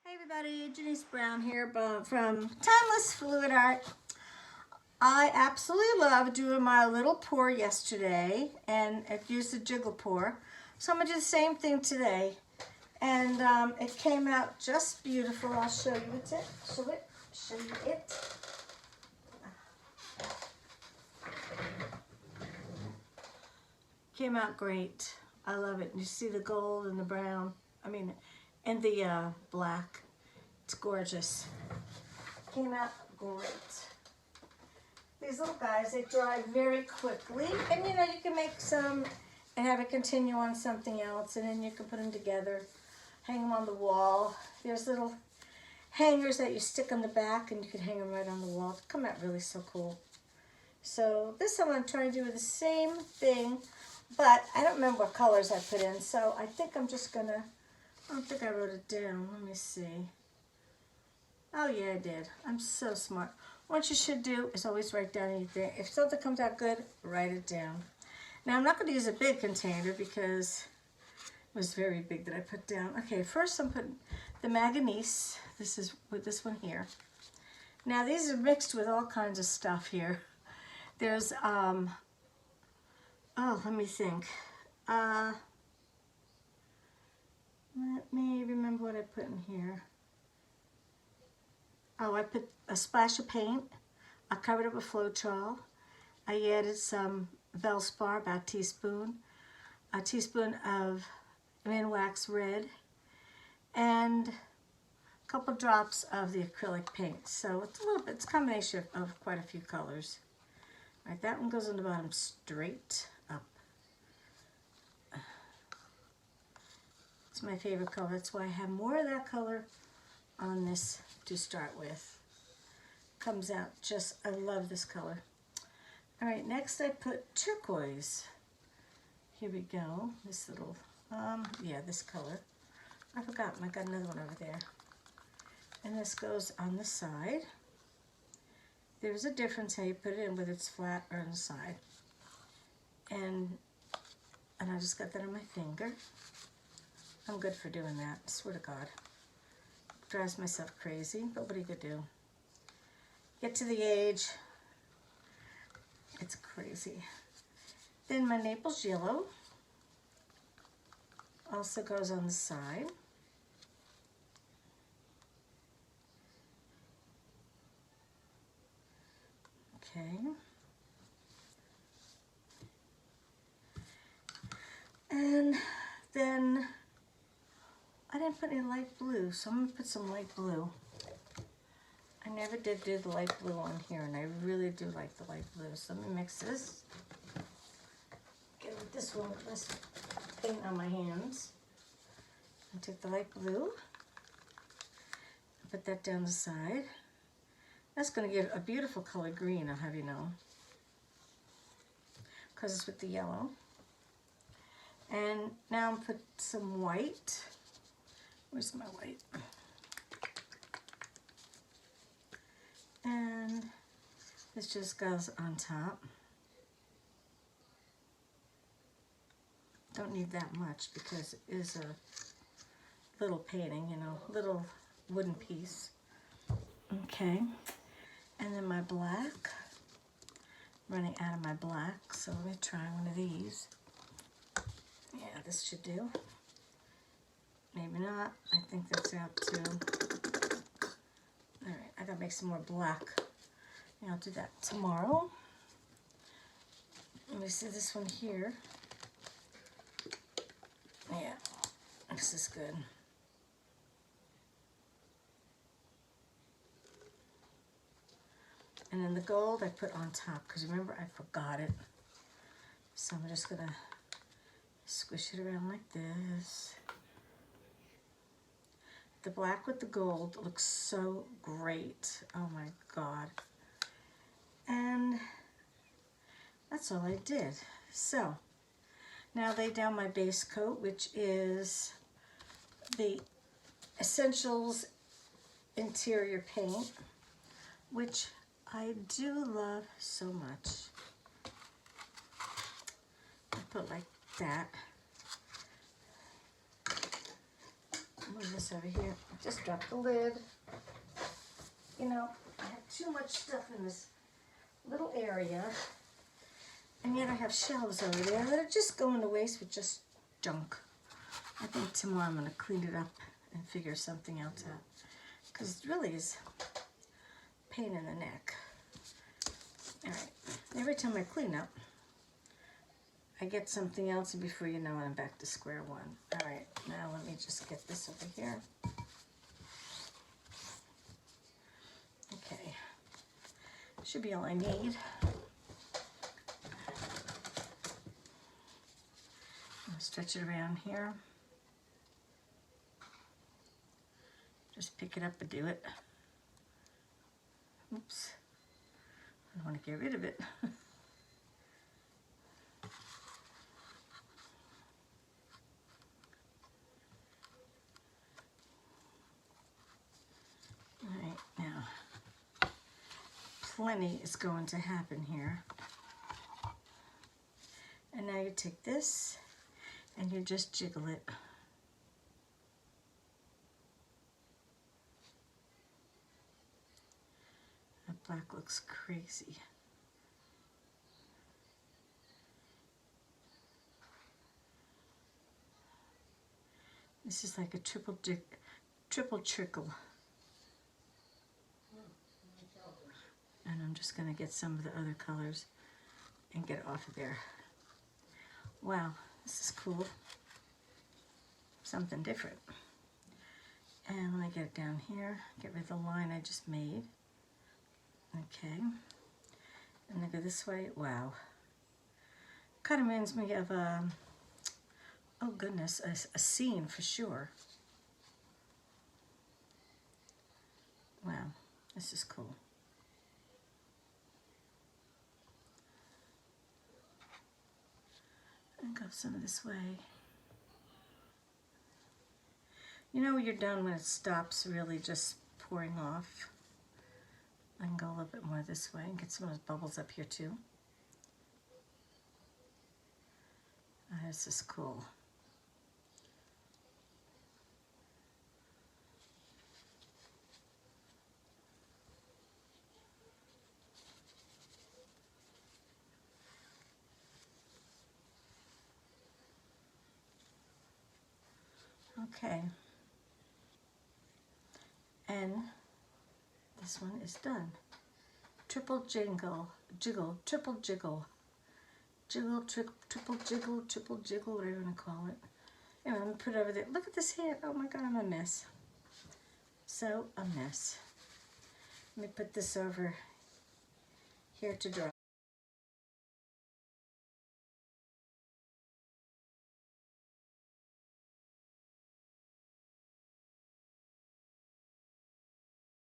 Hey everybody, Jenise Brown here from Timeless Fluid Art. I absolutely love doing my little pour yesterday, and it used a jiggle pour. So I'm going to do the same thing today. And it came out just beautiful. I'll show you show you it. Came out great. I love it. You see the gold and the brown, and the black. It's gorgeous. Came out great. These little guys, they dry very quickly. And you know, you can make some and have it continue on something else, and then you can put them together, hang them on the wall. There's little hangers that you stick on the back, and you can hang them right on the wall. They come out really so cool. So this I'm going to try to do the same thing, but I don't remember what colors I put in, so I think I'm just going to, I don't think I wrote it down. Let me see. Oh yeah, I did. I'm so smart. What you should do is always write down anything. If something comes out good, write it down. Now I'm not going to use a big container because it was very big that I put down. Okay, first I'm putting the manganese. This is with this one here. Now these are mixed with all kinds of stuff here. There's oh, let me think. Let me remember what I put in here. Oh, I put a splash of paint. I covered it with Floetrol. I added some Velspar, about a teaspoon of Minwax Red, and a couple drops of the acrylic paint. So it's a little bit, it's a combination of quite a few colors. All right, that one goes on the bottom straight up. It's my favorite color. That's why I have more of that color on this to start with. Comes out just, I love this color. All right, next I put turquoise. Here we go. This little, yeah, this color. I forgot, I got another one over there. And this goes on the side. There's a difference how you put it in, whether it's flat or on the side. And I just got that on my finger. I'm good for doing that, I swear to God. Drives myself crazy, but what are you gonna do? Get to the age, it's crazy. Then my Naples yellow also goes on the side. Okay. And then I didn't put any light blue, so I'm gonna put some light blue. I never did do the light blue on here, and I really do like the light blue. So let me mix this. Get with this one with less paint on my hands. I take the light blue, put that down the side. That's gonna give a beautiful color green, I'll have you know, because it's with the yellow. And now I'm put some white. Where's my white? And this just goes on top. Don't need that much because it is a little painting, you know, little wooden piece. Okay. And then my black. Running out of my black, so let me try one of these. Yeah, this should do. Maybe not. I think that's out too. All right, I gotta make some more black. Yeah, I'll do that tomorrow. Let me see this one here. Yeah, this is good. And then the gold I put on top, because remember I forgot it. So I'm just gonna squish it around like this. The black with the gold looks so great. Oh my God. And that's all I did. So now lay down my base coat, which is the Essentials Interior Paint, which I do love so much. I put like that. move this over here. I just dropped the lid. You know, I have too much stuff in this little area. And yet I have shelves over there that are just going to waste with just junk. I think tomorrow I'm going to clean it up and figure something else out. Because it really is a pain in the neck. Alright, every time I clean up, I get something else, and before you know it, I'm back to square one. Alright, now let me just get this over here. Okay, should be all I need. I'll stretch it around here. Just pick it up and do it. Oops. I want to get rid of it. Alright, now, plenty is going to happen here. And now you take this and you just jiggle it. That black looks crazy. This is like a triple trickle. And I'm just going to get some of the other colors and get it off of there. Wow, this is cool. Something different. And let me get it down here. Get rid of the line I just made. Okay. And then go this way. Wow. Kind of reminds me of oh goodness, a scene for sure. Wow, this is cool. And go some of this way. You know when you're done, when it stops really just pouring off. I can go a little bit more this way and get some of those bubbles up here too. Oh, this is cool. Okay. And this one is done. Triple jiggle, triple jiggle. Jiggle, triple jiggle, whatever you want to call it. Anyway, let me put it over there. Look at this hand. Oh my God, I'm a mess. So a mess. Let me put this over here to dry.